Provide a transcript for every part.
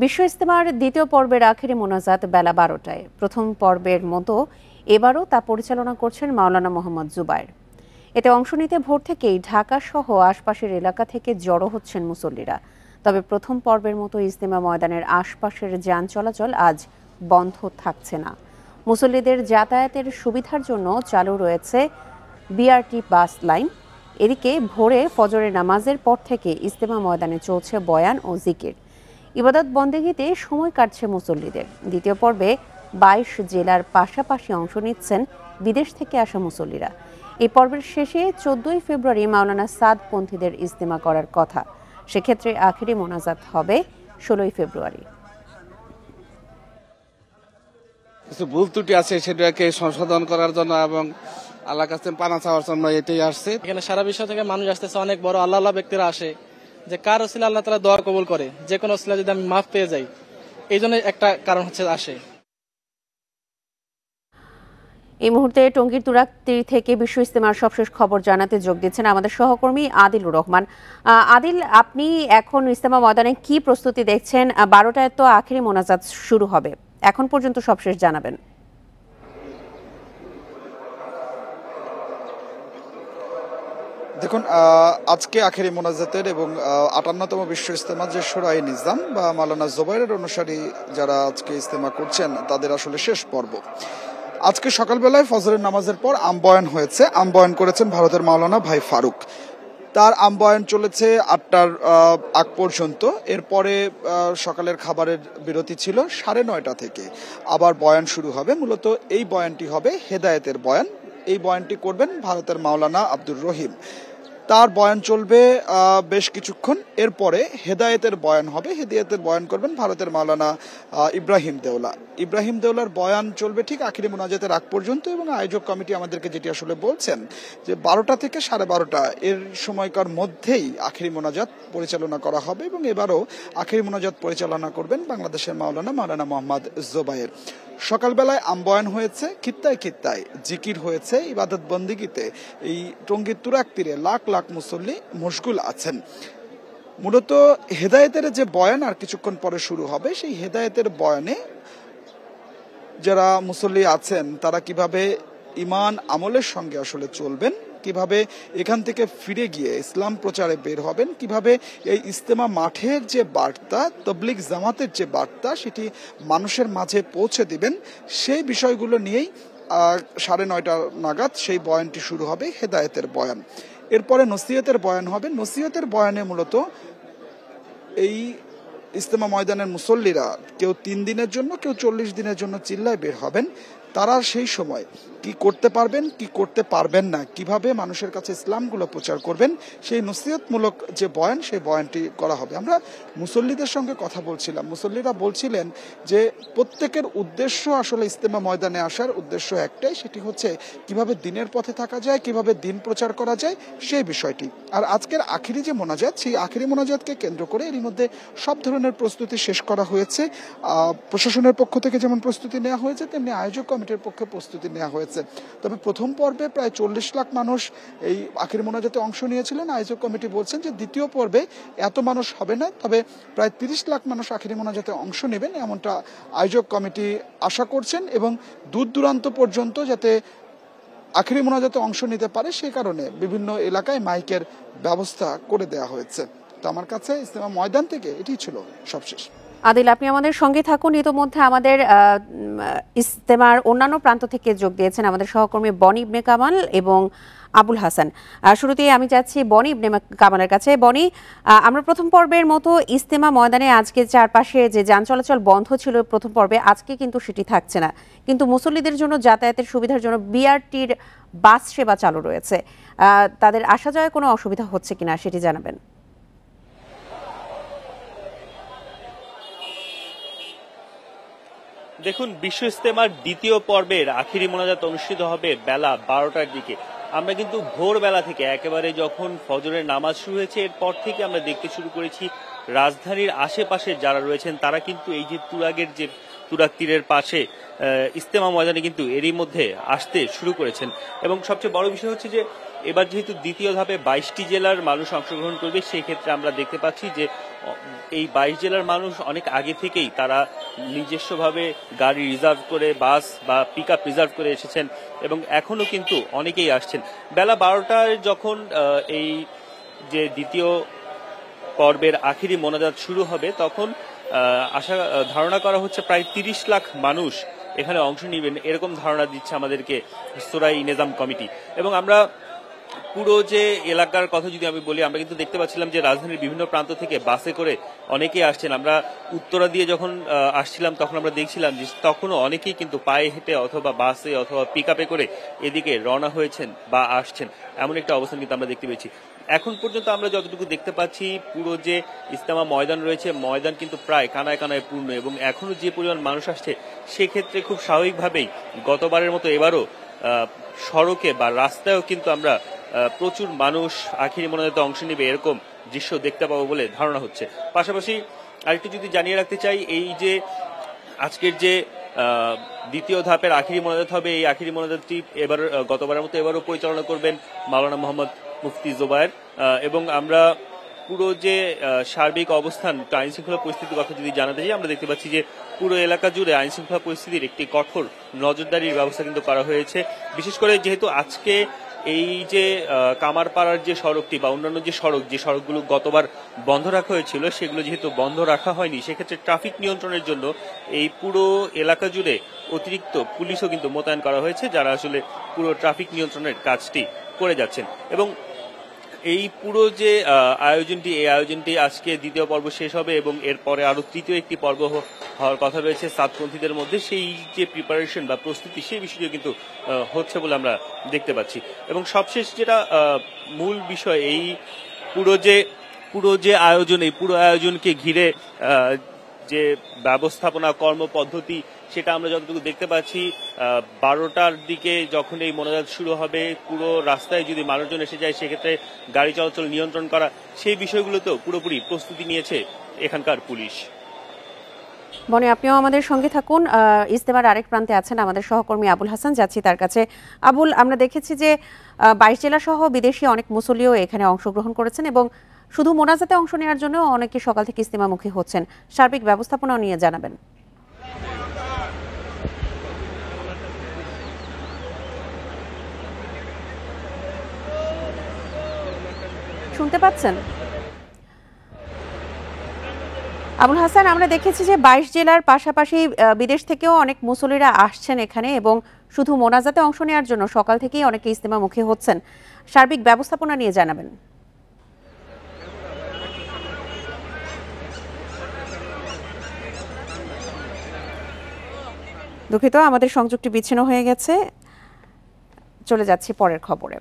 বিশ্ব ইজতেমার দ্বিতীয় পর্বের আখেরি মোনাজাত বেলা 12টায়। প্রথম পর্বের মতো এবারও তা পরিচালনা করছেন মাওলানা মোহাম্মদ জুবায়ের। এতে অংশ নিতে ভোর থেকেই ঢাকা সহ আশপাশের এলাকা থেকে জড়ো হচ্ছেন মুসল্লিরা। তবে প্রথম পর্বের মতো ইজতেমা ময়দানের আশপাশের যান চলাচল আজ বন্ধ থাকছে না। মুসল্লিদের যাতায়াতের সুবিধার জন্য চালু রয়েছে বিআরটি বাস লাইন। এদিকে ভোরে ফজরের নামাজের পর থেকে ইজতেমা ময়দানে চলছে বয়ান ও জিকির। ইবাদত বন্দেগীতে সময় কাটছে মুসল্লিদের। দ্বিতীয় পর্বে 22 জেলার পাশাপাশি অংশ নিচ্ছেন বিদেশ থেকে আসা মুসল্লিরা। এই পর্বের শেষে 14 ফেব্রুয়ারি মাওলানা সাদপন্থীদের ইজতেমা করার কথা। সেক্ষেত্রে আখেরি মোনাজাত হবে 16 ফেব্রুয়ারি। কিছু ভুল ত্রুটি আছে সেটাকে সংশোধন করার জন্য এবং আল্লাহর কাছে পানা চাওয়ার জন্য এটাই আসছে। এখানে সারা বিশ্ব থেকে মানুষ আসতেছে, অনেক বড় আল্লাহ ব্যক্তিরা আসে, যে কার ওসিলা আল্লাহ তাআলা দোয়া কবুল করে, যে কোনো ওসিলা যদি আমি মাফ পেয়ে যাই, এই জন্য একটা কারণ হচ্ছে আসে। এই মুহূর্তে টঙ্গীর তুরাগতীর থেকে বিশ্ব ইজতেমার সবশেষ খবর জানাতে যোগ দিচ্ছেন আমাদের সহকর্মী আদিলুর রহমান। আদিল, আপনি এখন ইজতেমা ময়দানে কি প্রস্তুতি দেখছেন? 12টায় তো আখেরি মোনাজাত শুরু হবে, এখন পর্যন্ত সবশেষ জানাবেন। দেখুন, আজকে আখেরি মোনাজাতের এবং 58তম বিশ্ব ইজতেমা যে শোরায়ে নিজাম বা মাওলানা জুবায়েরের অনুসারী যারা আজকে ইজতেমা করছেন তাদের আসলে শেষ পর্ব। আজকে সকালবেলায় ফজরের নামাজের পর আমবয়ান হয়েছে। আমবয়ান করেছেন ভারতের মাওলানা ভাই ফারুক। তার আমবয়ান চলেছে 8টার আগ পর্যন্ত। এরপরে সকালের খাবারের বিরতি ছিল 9:30 থেকে। আবার বয়ান শুরু হবে। মূলত এই বয়ানটি হবে হেদায়েতের বয়ান। এই বয়ানটি করবেন ভারতের মাওলানা আব্দুর রহিম। তার বয়ান চলবে বেশ কিছুক্ষণ। এরপরে হেদায়েতের বয়ান হবে। হেদায়েতের বয়ান করবেন ভারতের মাওলানা ইব্রাহিম দেওলা। ইব্রাহিম দেওলার বয়ান চলবে ঠিক আখেরি মোনাজাতের আগ পর্যন্ত। এবং আয়োজক কমিটি আমাদেরকে যেটি আসলে বলছেন যে 12টা থেকে 12:30 এর সময়কার মধ্যেই আখেরি মোনাজাত পরিচালনা করা হবে। এবং এবারও আখেরি মোনাজাত পরিচালনা করবেন বাংলাদেশের মাওলানা মোহাম্মদ জুবায়ের। সকালবেলায় আমবয়ান হয়েছে, খিত্তায় খিত্তায় জিকির হয়েছে। ইবাদত বন্দিগিতে এই টঙ্গীর তুরাগ তীরে লাখ লাখ মুসল্লি মশগুল আছেন। মূলত হেদায়েতের যে বয়ান আর কিছুক্ষণ পরে শুরু হবে, সেই হেদায়েতের বয়ানে যারা মুসল্লি আছেন তারা কিভাবে ঈমান আমলের সঙ্গে আসলে চলবেন, কিভাবে এখান থেকে ফিরে গিয়ে ইসলাম প্রচারে বের হবেন, কিভাবে এই ইজতেমা মাঠের যে বার্তা, তবলিগ জামাতের যে বার্তা, সেটি মানুষের মাঝে পৌঁছে দিবেন, সেই বিষয়গুলো নিয়েই 9:30 নাগাদ সেই বয়ানটি শুরু হবে, হেদায়েতের বয়ান। এরপরে নসিহতের বয়ান হবে। নসিহতের বয়ানে মূলত এই ইজতেমা ময়দানের মুসল্লিরা কেউ 3 দিনের জন্য, কেউ 40 দিনের জন্য চিল্লায় বের হবেন। তারা সেই সময় কি করতে পারবেন, কি করতে পারবেন না, কিভাবে মানুষের কাছে ইসলামগুলো প্রচার করবেন, সেই নসিহতমূলক যে বয়ান, সেই বয়ানটি করা হবে। আমরা মুসল্লিদের সঙ্গে কথা বলছিলাম। মুসল্লিরা বলছিলেন যে প্রত্যেকের উদ্দেশ্য আসলে ইজতেমা ময়দানে আসার উদ্দেশ্য একটাই, সেটি হচ্ছে কিভাবে দিনের পথে থাকা যায়, কিভাবে দিন প্রচার করা যায়, সেই বিষয়টি। আর আজকের আখেরি যে মোনাজাত, সেই আখেরি মোনাজাতকে কেন্দ্র করে এর মধ্যে সব ধরনের প্রস্তুতি শেষ করা হয়েছে। প্রশাসনের পক্ষ থেকে যেমন প্রস্তুতি নেওয়া হয়েছে, তেমনি আয়োজক কমিটির পক্ষে প্রস্তুতি নেওয়া হয়েছে। তবে প্রথম পর্বে প্রায় 40 লাখ মানুষ এই আখেরি মোনাজাতে অংশ নিয়েছিলেন। আয়োজক কমিটি বলছেন যে দ্বিতীয় পর্বে এত মানুষ হবে না, তবে প্রায় 30 লাখ মানুষ আখেরি মোনাজাতে অংশ নেবেন, এমনটা আয়োজক কমিটি আশা করছেন। এবং দূর দূরান্ত পর্যন্ত যাতে আখেরি মোনাজাতে অংশ নিতে পারে, সেই কারণে বিভিন্ন এলাকায় মাইকের ব্যবস্থা করে দেওয়া হয়েছে। তো আমার কাছে ইজতেমা ময়দান থেকে এটি ছিল সবশেষ। আদিল, আপনি আমাদের সঙ্গে থাকুন। ইতোমধ্যে আমাদের ইজতেমার অন্যান্য প্রান্ত থেকে যোগ দিয়েছেন আমাদের সহকর্মী বনি ইবনে কামাল এবং আবুল হাসান। শুরুতেই আমি যাচ্ছি বনি ইবনে কামালের কাছে। বনি, আমরা প্রথম পর্বের মতো ইজতেমা ময়দানে আজকে চারপাশে যে যান চলাচল বন্ধ ছিল প্রথম পর্বে, আজকে কিন্তু সেটি থাকছে না। কিন্তু মুসল্লিদের জন্য যাতায়াতের সুবিধার জন্য বিআরটির বাস সেবা চালু রয়েছে। তাদের আসা যাওয়ায় কোনো অসুবিধা হচ্ছে কিনা সেটি জানাবেন। দেখুন, বিশ্ব ইজতেমার দ্বিতীয় পর্বের আখেরি মোনাজাত অনুষ্ঠিত হবে বেলা 12টার দিকে। আমরা কিন্তু ভোরবেলা থেকে একেবারে যখন ফজরের নামাজ শুরু হয়েছে এরপর থেকে আমরা দেখতে শুরু করেছি রাজধানীর আশেপাশে যারা রয়েছেন তারা কিন্তু এই যে তুরাগের যে তুরাগ তীরের পাশে ইজতেমা ময়দানে কিন্তু এরই মধ্যে আসতে শুরু করেছেন। এবং সবচেয়ে বড় বিষয় হচ্ছে যে এবার যেহেতু দ্বিতীয় ধাপে 22টি জেলার মানুষ অংশগ্রহণ করবে, সেই ক্ষেত্রে আমরা দেখতে পাচ্ছি যে এই 22 জেলার মানুষ অনেক আগে থেকেই তারা নিজস্বভাবে গাড়ি রিজার্ভ করে, বাস বা পিক আপ রিজার্ভ করে এসেছেন এবং এখনো কিন্তু অনেকেই আসছেন। বেলা 12টায় যখন এই যে দ্বিতীয় পর্বের আখিরি মোনাজাত শুরু হবে তখন ধারণা করা হচ্ছে প্রায় 30 লাখ মানুষ এখানে অংশ নেবেন, এরকম ধারণা দিচ্ছে আমাদেরকে সুরাই নিজাম কমিটি। এবং আমরা পুরো যে এলাকার কথা যদি আমি বলি, আমরা কিন্তু দেখতে পাচ্ছিলাম যে রাজধানীর বিভিন্ন প্রান্ত থেকে বাসে করে অনেকেই আসছেন। আমরা উত্তরা দিয়ে যখন আসছিলাম তখন আমরা দেখছিলাম যে তখনও অনেকেই কিন্তু পায়ে হেঁটে অথবা বাসে অথবা পিক আপে করে এদিকে রওনা হয়েছেন বা আসছেন, এমন একটা অবস্থান কিন্তু আমরা দেখতে পেয়েছি। এখন পর্যন্ত আমরা যতটুকু দেখতে পাচ্ছি পুরো যে ইজতেমা ময়দান রয়েছে, ময়দান কিন্তু প্রায় কানায় কানায় পূর্ণ এবং এখনো যে পরিমাণ মানুষ আসছে সেক্ষেত্রে খুব স্বাভাবিকভাবেই গতবারের মতো এবারও সড়কে বা রাস্তায়ও কিন্তু আমরা প্রচুর মানুষ আখিরি মোনাজাতে অংশ নেবে এরকম দৃশ্য দেখতে পাবো বলে ধারণা হচ্ছে। পাশাপাশি আরেকটু যদি জানিয়ে রাখতে চাই, এই যে আজকের যে দ্বিতীয় ধাপের আখিরি মোনাজাত হবে, এই আখিরি মোনাজাতটি এবার গতবারের মতো এবারও পরিচালনা করবেন মাওলানা মোহাম্মদ মুফতি জুবায়ের। এবং আমরা পুরো যে সার্বিক অবস্থান, আইন শৃঙ্খলা পরিস্থিতির কথা যদি জানাতে চাই, আমরা দেখতে পাচ্ছি যে পুরো এলাকা জুড়ে আইন শৃঙ্খলা পরিস্থিতির একটি কঠোর নজরদারির ব্যবস্থা কিন্তু করা হয়েছে। বিশেষ করে যেহেতু আজকে এই যে কামারপাড়ার যে সড়কটি বা অন্যান্য যে সড়কগুলো গতবার বন্ধ রাখা হয়েছিল সেগুলো যেহেতু বন্ধ রাখা হয়নি, সেক্ষেত্রে ট্রাফিক নিয়ন্ত্রণের জন্য এই পুরো এলাকা জুড়ে অতিরিক্ত পুলিশও কিন্তু মোতায়েন করা হয়েছে, যারা আসলে পুরো ট্রাফিক নিয়ন্ত্রণের কাজটি করে যাচ্ছেন। এবং এই পুরো যে আয়োজনটি আজকে দ্বিতীয় পর্ব শেষ হবে এবং এরপরে আরো তৃতীয় একটি পর্ব হওয়ার কথা রয়েছে সাতপন্থীদের মধ্যে। সেই যে প্রিপারেশন বা প্রস্তুতি, সেই বিষয়টিও কিন্তু হচ্ছে বলে আমরা দেখতে পাচ্ছি। এবং সবশেষ যেটা মূল বিষয়, এই পুরো যে আয়োজন, এই পুরো আয়োজনকে ঘিরে যে ব্যবস্থাপনা কর্মপদ্ধতি, সেটা আমরা যতটুকু দেখতে পাচ্ছি 12টার দিকে যখন এই মোনাজাত শুরু হবে, পুরো রাস্তায় যদি মানুষজন এসে যায় সেক্ষেত্রে গাড়ি চলাচল নিয়ন্ত্রণ করা, সেই বিষয়গুলোতেও পুরোপুরি প্রস্তুতি নিয়েছে এখানকার পুলিশ। বনি, আপনিও আমাদের সঙ্গে থাকুন। ইজতেমার আরেক প্রান্তে আছেন আমাদের সহকর্মী আবুল হাসান, যাচ্ছি তার কাছে। আবুল, আমরা দেখেছি যে 22 জেলা সহ বিদেশি অনেক মুসল্লিও এখানে অংশগ্রহণ করেছেন এবং শুধু মোনাজাতে অংশ নেওয়ার জন্য অনেকে সকাল থেকে ইজতেমামুখী হচ্ছেন। সার্বিক ব্যবস্থাপনাও নিয়ে জানাবেন। শুনতে পাচ্ছেন আবুল হাসান? আমরা দেখেছি যে 22 জেলার পাশাপাশি বিদেশ থেকেও অনেক মুসল্লিরা আসছেন এখানে এবং শুধু মোনাজাতে অংশ নেওয়ার জন্য সকাল থেকেই অনেকে ইজতেমামুখী হচ্ছেন। সার্বিক ব্যবস্থাপনা নিয়ে জানাবেন। দুঃখিত, আমাদের সংযোগটি বিচ্ছিন্ন হয়ে গেছে। চলে যাচ্ছি পরের খবরে।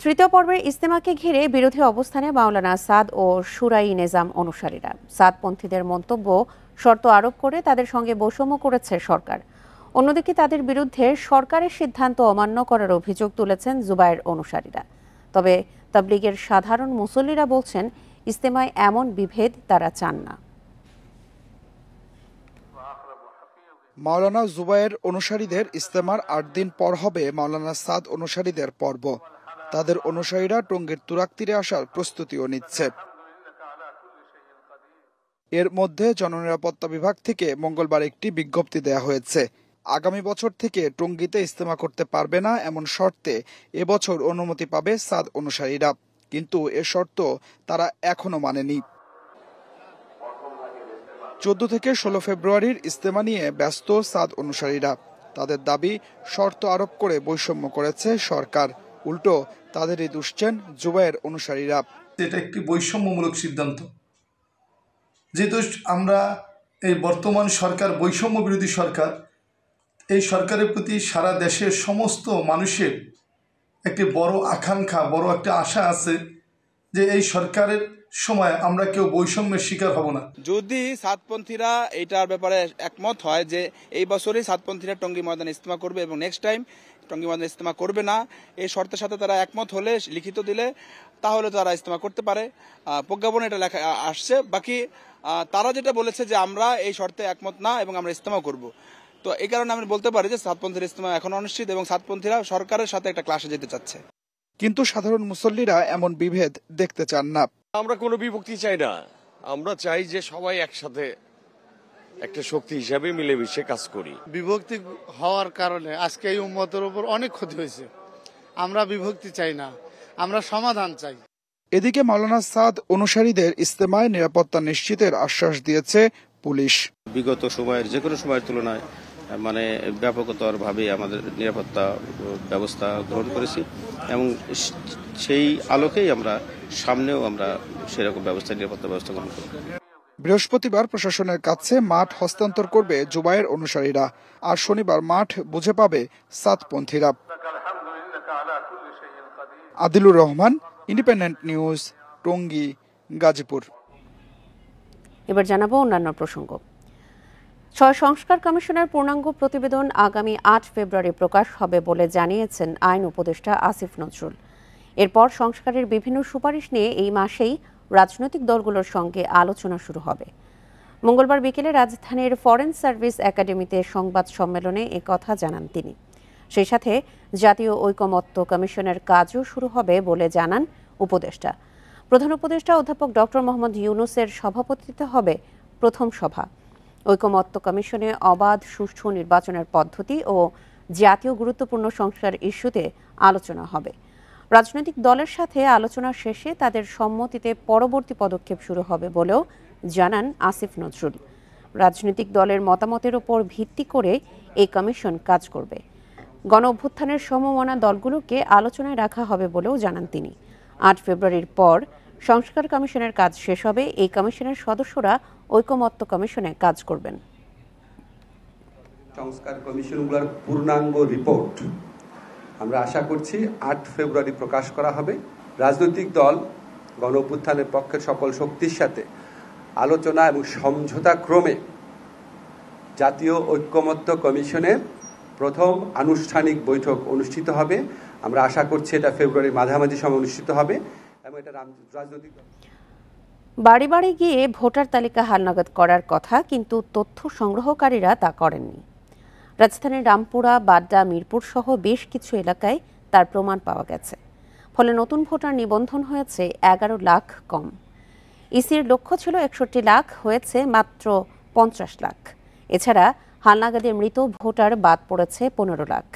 তৃতীয় পর্বের ইজতেমাকে ঘিরে বিরোধী অবস্থানে মাওলানা সাদ ও সুরাই নিজাম অনুসারীরা। সাদপন্থীদের মন্তব্য শর্ত আরোপ করে তাদের সঙ্গে বৈষম্য করেছে সরকার। অন্যদিকে তাদের বিরুদ্ধে সরকারের সিদ্ধান্ত অমান্য করার অভিযোগ তুলেছেন জুবায়ের অনুসারীরা। তবে তাবলিগের সাধারণ মুসল্লিরা বলছেন ইজতেমায় এমন বিভেদ তারা চান না। মাওলানা জুবায়ের অনুসারীদের ইজতেমার 8 দিন পর হবে মাওলানা সাদ অনুসারীদের পর্ব। তাদের অনুসারীরা টঙ্গীর তুরাগ তীরে আসার প্রস্তুতিও নিচ্ছে। এর মধ্যে জননিরাপত্তা বিভাগ থেকে মঙ্গলবার একটি বিজ্ঞপ্তি দেয়া হয়েছে। আগামী বছর থেকে টঙ্গীতে ইজতেমা করতে পারবে না এমন শর্তে এবছর অনুমতি পাবে সাদ অনুসারীরা, কিন্তু এ শর্ত তারা এখনো মানেনি। 14 থেকে 16 ফেব্রুয়ারির ইজতেমা নিয়ে ব্যস্ত সাদ অনুসারীরা। তাদের দাবি শর্ত আরোপ করে বৈষম্য করেছে সরকার, উল্টো তাদেরই দুষছেন জুবায়ের অনুসারীরা। এটা একটি বৈষম্যমূলক সিদ্ধান্ত। যেহেতু আমরা এই বর্তমান সরকার বৈষম্য বিরোধী সরকার, এই সরকারের প্রতি সারা দেশের সমস্ত মানুষের একটি বড় আকাঙ্ক্ষা, বড় একটা আশা আছে যে এই সরকারের সময় আমরা কেউ বৈষম্যের শিকার হব না। যদি সাতপন্থীরা এটার ব্যাপারে একমত হয় যে এই বছরই সাতপন্থীরা টঙ্গী ময়দানে ইজতেমা করবে এবং নেক্সট টাইম টঙ্গী ময়দানে ইজতেমা করবে না, এই শর্তের সাথে তারা একমত হলে, লিখিত দিলে, তাহলে তারা ইজতেমা করতে পারে। প্রজ্ঞাপনে এটা লেখা আসছে। বাকি তারা যেটা বলেছে যে আমরা এই শর্তে একমত না এবং আমরা ইজতেমা করব। তো এই কারণে আমি বলতে পারি যে সাতপন্থীর ইজতেমা এখন অনিশ্চিত এবং সাতপন্থীরা সরকারের সাথে একটা ক্লাসে যেতে চাচ্ছে। কিন্তু সাধারণ মুসল্লিরা এমন বিভেদ দেখতে চান না। আমরা কোনো বিভক্তি চাই না, আমরা চাই যে সবাই একসাথে একটা শক্তি হিসাবে মিলেমিশে কাজ করি। বিভক্তি হওয়ার কারণে আজকে এই উম্মতের উপর অনেক ক্ষতি হয়েছে। আমরা বিভক্তি চাই না, আমরা সমাধান চাই। এদিকে মাওলানা সাদ অনুসারীদের ইজতেমায় নিরাপত্তা নিশ্চিতের আশ্বাস দিয়েছে পুলিশ। বিগত সময়ের যে কোনো সময়ের তুলনায় মানে ব্যাপকতরভাবে আমাদের নিরাপত্তা ব্যবস্থা গ্রহণ করেছি এবং সেই আলোকেই আমরা সামনেও আমরা সেরকম নিরাপত্তা ব্যবস্থা গ্রহণ করব। বৃহস্পতিবার প্রশাসনের কাছে মাঠ হস্তান্তর করবে জুবায়ের অনুসারীরা, আর শনিবার মাঠ বুঝে পাবে সাতপন্থীরা। Adilur Rahman, Independent News, Tongi, Gazipur. এবার জানাবো অন্যান্য প্রসঙ্গ। ৬ সংস্কার কমিশনের পূর্ণাঙ্গ প্রতিবেদন আগামী ৮ ফেব্রুয়ারি প্রকাশ হবে বলে জানিয়েছেন আইন উপদেষ্টা আসিফ নজরুল। এরপর সংস্কারের বিভিন্ন সুপারিশ নিয়ে এই মাসেই রাজনৈতিক দলগুলোর সঙ্গে আলোচনা শুরু হবে। মঙ্গলবার বিকেলে রাজধানীর ফরেন সার্ভিস একাডেমিতে সংবাদ সম্মেলনে একথা জানান তিনি। সেই সাথে জাতীয় ঐকমত্য কমিশনের কাজও শুরু হবে বলে জানান উপদেষ্টা। প্রধান উপদেষ্টা অধ্যাপক ডক্টর মোহাম্মদ ইউনূসের সভাপতিত্বে হবে প্রথম সভা। ঐকমত্য কমিশনে অবাধ সুষ্ঠু নির্বাচনের পদ্ধতি ও জাতীয় গুরুত্বপূর্ণ সংস্কার ইস্যুতে আলোচনা হবে। রাজনৈতিক দলের সাথে আলোচনা শেষে তাদের সম্মতিতে পরবর্তী পদক্ষেপ শুরু হবে বলেও জানান আসিফ নজরুল। রাজনৈতিক দলের মতামতের উপর ভিত্তি করে এই কমিশন কাজ করবে। গণ অভ্যুত্থানের সমমনা দলগুলোকে আলোচনায় রাখা হবে বলেও জানান তিনি। ৮ ফেব্রুয়ারির পর সংস্কার কমিশনের কাজ শেষ হবে। এই কমিশনের সদস্যরা ঐকমত্য কমিশনে কাজ করবেন। সংস্কার কমিশনগুলোর পূর্ণাঙ্গ রিপোর্ট আমরা আশা করছি ৮ ফেব্রুয়ারি প্রকাশ করা হবে। রাজনৈতিক দল গণ অভ্যুত্থানের পক্ষের সকল শক্তির সাথে আলোচনা এবং সমঝোতা ক্রমে জাতীয় ঐকমত্য কমিশনের প্রথম আনুষ্ঠানিক বৈঠক অনুষ্ঠিত হবে। আমরা আশা করছি এটা ফেব্রুয়ারির মাঝামাঝি সময় অনুষ্ঠিত হবে এবং এটা রাজনৈতিক বাড়ি বাড়ি গিয়ে ভোটার তালিকা হালনাগাদ করার কথা, কিন্তু তথ্য সংগ্রহকারীরা তা করেননি। রাজধানীর রামপুরা, বাড্ডা, মিরপুর সহ বেশ কিছু এলাকায় তার প্রমাণ পাওয়া গেছে। ফলে নতুন ভোটার নিবন্ধন হয়েছে 11 লাখ কম। ইসির লক্ষ্য ছিল 61 লাখ, হয়েছে মাত্র 50 লাখ। এছাড়া হালনাগাদে মৃত ভোটার বাদ পড়েছে 15 লাখ।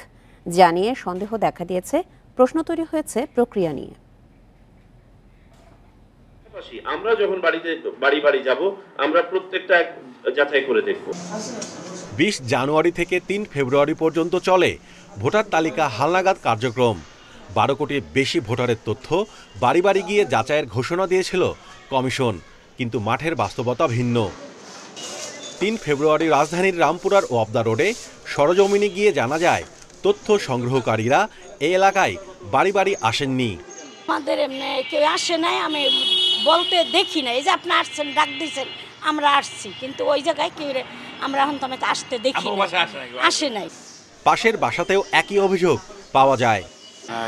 যা নিয়ে সন্দেহ দেখা দিয়েছে, প্রশ্ন তৈরি হয়েছে প্রক্রিয়া নিয়ে। আমরা যখন বাড়ি বাড়ি যাব, আমরা প্রত্যেকটা যাচাই করে দেখব। 20 জানুয়ারি থেকে 3 ফেব্রুয়ারি পর্যন্ত চলে ভোটার তালিকা হালনাগাদ কার্যক্রম। 12 কোটির বেশি ভোটারের তথ্য বাড়ি বাড়ি গিয়ে যাচাইয়ের ঘোষণা দিয়েছিল কমিশন, কিন্তু মাঠের বাস্তবতা ভিন্ন। 3 ফেব্রুয়ারি রাজধানীর রামপুরার ওয়াবদা রোডে সরজমিনে গিয়ে জানা যায় তথ্য সংগ্রহকারীরা এই এলাকায় বাড়ি বাড়ি আসেননি। আমাদের এমনি কেউ আসে নাই, আমি বলতে দেখি না। এই যে আপনি আসছেন, ডাক দিয়েছেন, আমরা আসছি, কিন্তু ওই জায়গায় কেউ আমরা এখন তো আমাকে আসতে দেখি আসে নাই। পাশের বাসাতেও একই অভিযোগ পাওয়া যায়।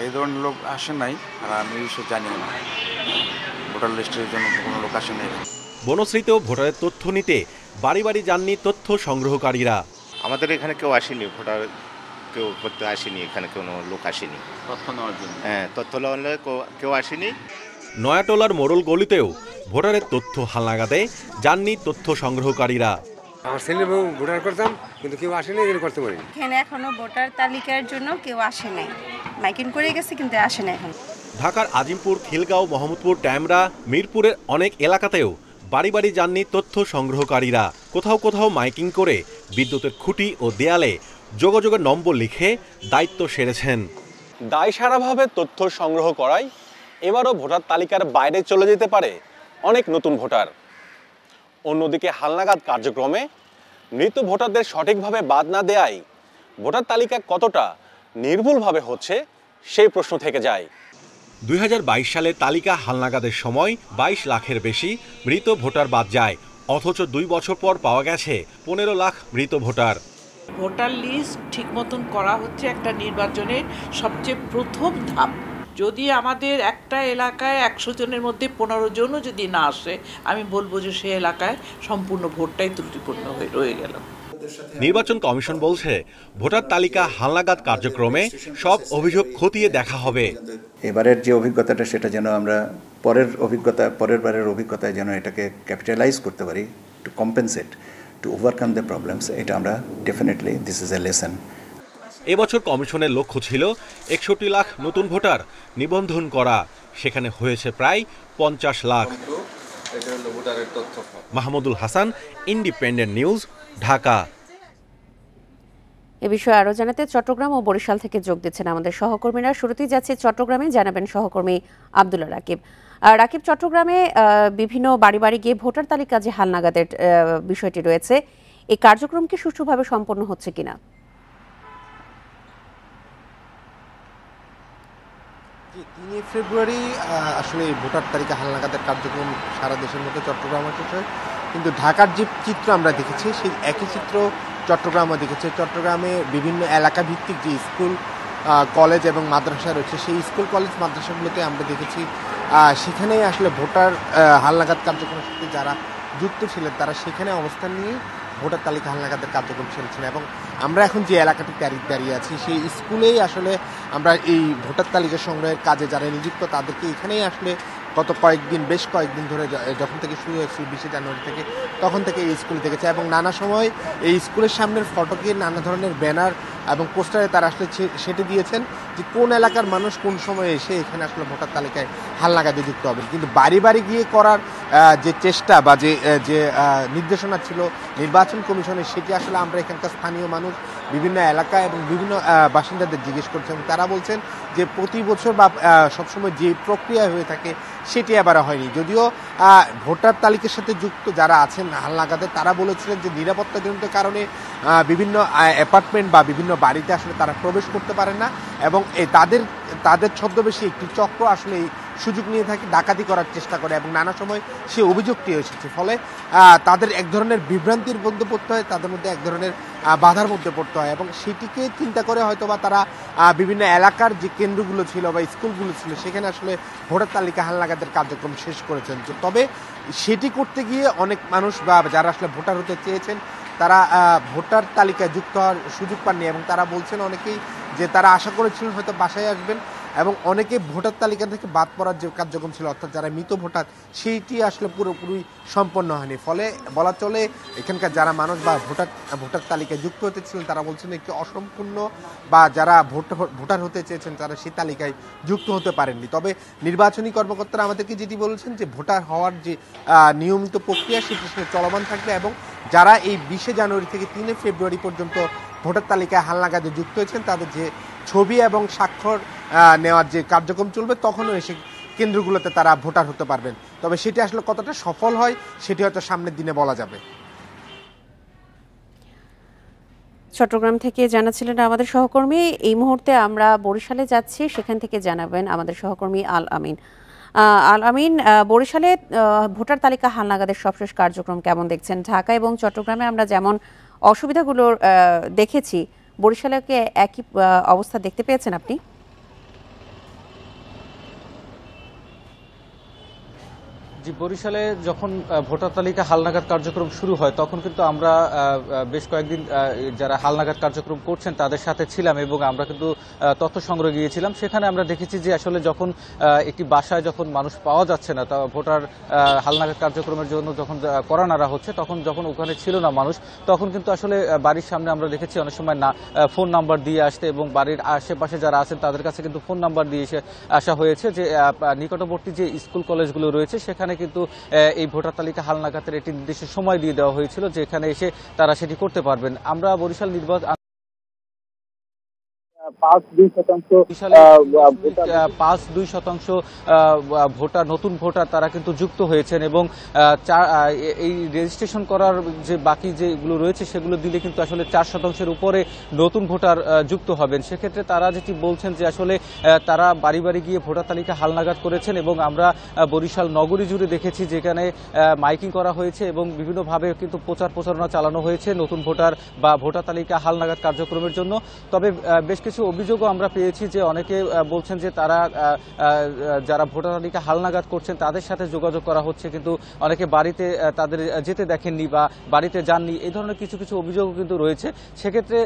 এই ধরনের লোক আসে নাই, আর আমি জানি না ভোটার লিস্টের জন্য কোনো লোক আসে নাই। বনশ্রীতেও ভোটারের তথ্য নিতে বাড়ি বাড়ি যাননি তথ্য সংগ্রহকারীরা। আমাদের এখানে কেউ আসেনি, ভোটার কেউ করতে আসেনি, এখানে কোনো লোক আসেনি তথ্য নেওয়ার জন্য। হ্যাঁ, তথ্য নেওয়ার কেউ আসেনি। নয়াটোলার মোড়ল গলিতেও ভোটারের তথ্য হালনাগাদে যাননি তথ্য সংগ্রহকারীরা। আমার ছেলে ভোটার করতাম, কিন্তু কেউ আসেনি, করতে পারিনি। এখানে এখনো ভোটার তালিকার জন্য কেউ আসে নাই, মাইকিং করে গেছে কিন্তু আসে না এখন। ঢাকার আজিমপুর, খিলগাঁও, মোহাম্মদপুর, ট্যামরা, মিরপুরের অনেক এলাকাতেও বাড়ি বাড়ি যাননি তথ্য সংগ্রহকারীরা। কোথাও কোথাও মাইকিং করে বিদ্যুতের খুঁটি ও দেয়ালে যোগাযোগের নম্বর লিখে দায়িত্ব সেরেছেন। দায়সারাভাবে তথ্য সংগ্রহ করায় এবারও ভোটার তালিকার বাইরে চলে যেতে পারে অনেক নতুন ভোটার। অন্যদিকে হালনাগাদ কার্যক্রমে মৃত ভোটারদের সঠিকভাবে বাদ না দেয়ায় ভোটার তালিকা কতটা নির্ভুলভাবে হচ্ছে সেই প্রশ্ন থেকে যায়। 2022 সালে তালিকা হালনাগাদের সময় 22 লাখের বেশি মৃত ভোটার বাদ যায়, অথচ 2 বছর পর পাওয়া গেছে 15 লাখ মৃত ভোটার। ভোটার লিস্ট ঠিক মতন করা হচ্ছে একটা নির্বাচনের সবচেয়ে প্রথম ধাপ। যদি আমাদের একটা এলাকায় 100 জনের মধ্যে 15 জনও যদি না আসে, আমি বলবো যে সেই এলাকায় সম্পূর্ণ ভোটটাই ত্রুটিপূর্ণ হয়ে রয়ে গেল। নির্বাচন কমিশন বলছে ভোটার তালিকা হালনাগাদ কার্যক্রমে সব অভিযোগ খতিয়ে দেখা হবে। এবারের যে অভিজ্ঞতাটা সেটা যেন আমরা পরের বারের অভিজ্ঞতায় যেন এটাকে ক্যাপিটালাইজ করতে পারি, to compensate, to overcome the problems. এটা আমরা definitely this is a lesson. এবছর কমিশনের লক্ষ্য ছিল 61 লাখ নতুন ভোটার নিবন্ধন করা, সেখানে হয়েছে প্রায় 50 লাখ। Mahmudul Hasan, Independent News, Dhaka. এ বিষয়ে আরো জানাতে চট্টগ্রাম ও বরিশাল থেকে যোগ দিচ্ছেন আমাদের সহকর্মীরা। শুরুতেই যাচ্ছে চট্টগ্রামে, জানাবেন সহকর্মী আব্দুল্লাহ রাকিব। রাকিব, চট্টগ্রামে বিভিন্ন বাড়ি বাড়ি গিয়ে ভোটার তালিকা যে হালনাগাদের বিষয়টি রয়েছে, এই কার্যক্রম কি সুষ্ঠুভাবে সম্পন্ন হচ্ছে কিনা? 3 ফেব্রুয়ারি আসলে ভোটার তালিকা হালনাগাদের কার্যক্রম সারা দেশের মধ্যে চট্টগ্রামে শেষ হয়, কিন্তু ঢাকার যে চিত্র আমরা দেখেছি সেই একই চিত্র চট্টগ্রামে দেখেছে। চট্টগ্রামে বিভিন্ন এলাকা ভিত্তিক যে স্কুল, কলেজ এবং মাদ্রাসা রয়েছে, সেই স্কুল কলেজ মাদ্রাসাগুলোতে আমরা দেখেছি সেখানেই আসলে ভোটার হালনাগাদ কার্যক্রমের সাথে যারা যুক্ত ছিলেন তারা সেখানে অবস্থান নিয়ে ভোটার তালিকা হালনাগাদের কার্যক্রম চলছেন। এবং আমরা এখন যে এলাকাটি দাঁড়িয়ে আছি সেই স্কুলেই আসলে আমরা এই ভোটার তালিকা সংগ্রহের কাজে যারা নিযুক্ত তাদেরকে এখানেই আসলে গত বেশ কয়েকদিন ধরে যখন থেকে শুরু হয়েছিল 20 জানুয়ারি থেকে, তখন থেকে এই স্কুল দেখেছে। এবং নানা সময় এই স্কুলের সামনের ফটকে নানা ধরনের ব্যানার এবং পোস্টারে তারা আসলে সেটে দিয়েছেন যে কোন এলাকার মানুষ কোন সময়ে এসে এখানে আসলে ভোটার তালিকায় হালনাগাদে যুক্ত হবে। কিন্তু বাড়ি বাড়ি গিয়ে করার যে চেষ্টা বা যে নির্দেশনা ছিল নির্বাচন কমিশনের, সেটি আসলে আমরা এখানকার স্থানীয় মানুষ, বিভিন্ন এলাকা এবং বিভিন্ন বাসিন্দাদের জিজ্ঞেস করছেন। তারা বলছেন যে প্রতি বছর বা সবসময় যে প্রক্রিয়া হয়ে থাকে সেটি এবারে হয়নি। যদিও ভোটার তালিকার সাথে যুক্ত যারা আছেন হালনাগাদে তারা বলেছিলেন যে নিরাপত্তাজনিত কারণে বিভিন্ন অ্যাপার্টমেন্ট বা বিভিন্ন বাড়িতে আসলে তারা প্রবেশ করতে পারেন না, এবং তাদের ছদ্মবেশী একটি চক্র আসলে এই সুযোগ নিয়ে থাকে, ডাকাতি করার চেষ্টা করে এবং নানা সময় সে অভিযোগটি এসেছে। ফলে তাদের এক ধরনের বিভ্রান্তির মধ্যে পড়তে হয়, তাদের মধ্যে এক ধরনের বাধার মধ্যে পড়তে হয়, এবং সেটিকে চিন্তা করে হয়তো বা তারা বিভিন্ন এলাকার যে কেন্দ্রগুলো ছিল বা স্কুলগুলো ছিল সেখানে আসলে ভোটার তালিকা হালনাগাদের কার্যক্রম শেষ করেছেন। তবে সেটি করতে গিয়ে অনেক মানুষ বা যারা আসলে ভোটার হতে চেয়েছেন তারা ভোটার তালিকায় যুক্ত হওয়ার সুযোগ পাননি, এবং তারা বলছেন অনেকেই যে তারা আশা করেছিলেন হয়তো বাসায় আসবেন, এবং অনেকে ভোটার তালিকা থেকে বাদ পড়ার যে কার্যক্রম ছিল অর্থাৎ যারা মৃত ভোটার সেইটি আসলে পুরোপুরি সম্পন্ন হয়নি। ফলে বলা চলে এখানকার যারা মানুষ বা ভোটার তালিকায় যুক্ত হতে ছিলেন তারা বলছেন একটি অসম্পূর্ণ, বা যারা ভোটার হতে চেয়েছেন তারা সেই তালিকায় যুক্ত হতে পারেননি। তবে নির্বাচনী কর্মকর্তারা আমাদেরকে যেটি বলেছেন যে ভোটার হওয়ার যে নিয়মিত প্রক্রিয়া সেটি চলমান থাকবে, এবং যারা এই 20 জানুয়ারি থেকে 3 ফেব্রুয়ারি পর্যন্ত ভোটার তালিকায় হালনাগাদে যুক্ত হয়েছেন তাদের যে ছবি এবং স্বাক্ষর নেওয়ার যে কার্যক্রম চলবে তখনও এসে কেন্দ্রগুলোতে তারা ভোটার হতে পারবেন। তবে সেটি আসলে কতটা সফল হয় সেটি হয়তো সামনের দিনে বলা যাবে। চট্টগ্রাম থেকে জানাচ্ছিলেন আমাদের সহকর্মী। এই মুহূর্তে আমরা বরিশালে যাচ্ছি, সেখান থেকে জানাবেন আমাদের সহকর্মী আল আমিন। আল আমিন, বরিশালে ভোটার তালিকা হালনাগাদের সবশেষ কার্যক্রম কেমন দেখছেন? ঢাকা এবং চট্টগ্রামে আমরা যেমন অসুবিধাগুলো দেখেছি, বরিশালে কি একই অবস্থা দেখতে পেয়েছেন আপনি? জি, বরিশালে যখন ভোটার তালিকা হালনাগাদ কার্যক্রম শুরু হয় তখন কিন্তু আমরা বেশ কয়েকদিন যারা হালনাগাদ কার্যক্রম করছেন তাদের সাথে ছিলাম, এবং আমরা কিন্তু তথ্য সংগ্রহ গিয়েছিলাম। সেখানে আমরা দেখেছি যে আসলে যখন একটি বাসায় যখন মানুষ পাওয়া যাচ্ছে না, তা ভোটার হালনাগাদ কার্যক্রমের জন্য যখন করা নাড়া হচ্ছে, তখন যখন ওখানে ছিল না মানুষ, তখন কিন্তু আসলে বাড়ির সামনে আমরা দেখেছি অনেক সময় ফোন নাম্বার দিয়ে আসতে, এবং বাড়ির আশেপাশে যারা আছেন তাদের কাছে কিন্তু ফোন নাম্বার দিয়ে আসা হয়েছে যে নিকটবর্তী যে স্কুল কলেজগুলো রয়েছে সেখানে কিন্তু এই ভোটার তালিকা হালনাগাদের একটি নির্দিষ্ট সময় দিয়ে দেওয়া হয়েছিল যে এখানে এসে তারা সেটি করতে পারবেন। আমরা বরিশাল নির্বাচন 5-2% ভোটার, নতুন ভোটার তারা কিন্তু যুক্ত হয়েছেন, এবং এই রেজিস্ট্রেশন করার যে বাকি যেগুলো রয়েছে সেগুলো দিলে কিন্তু আসলে 4% উপরে নতুন ভোটার যুক্ত হবেন। সেক্ষেত্রে তারা যেটি বলছেন যে আসলে তারা বাড়ি বাড়ি গিয়ে ভোটার তালিকা হালনাগাদ করেছেন, এবং আমরা বরিশাল নগরী জুড়ে দেখেছি যেখানে মাইকিং করা হয়েছে এবং বিভিন্নভাবে কিন্তু প্রচারণা চালানো হয়েছে নতুন ভোটার বা ভোটার তালিকা হালনাগাদ কার্যক্রমের জন্য। তবে বেশ কিছু কিছু অভিযোগও আমরা পেয়েছি যে অনেকে বলছেন যে তারা যারা ভোটার তালিকা হালনাগাদ করছেন তাদের সাথে যোগাযোগ করা হচ্ছে, কিন্তু অনেকে বাড়িতে তাদের যেতে দেখেননি বা বাড়িতে যাননি, এই ধরনের কিছু কিছু অভিযোগও কিন্তু রয়েছে। সেক্ষেত্রে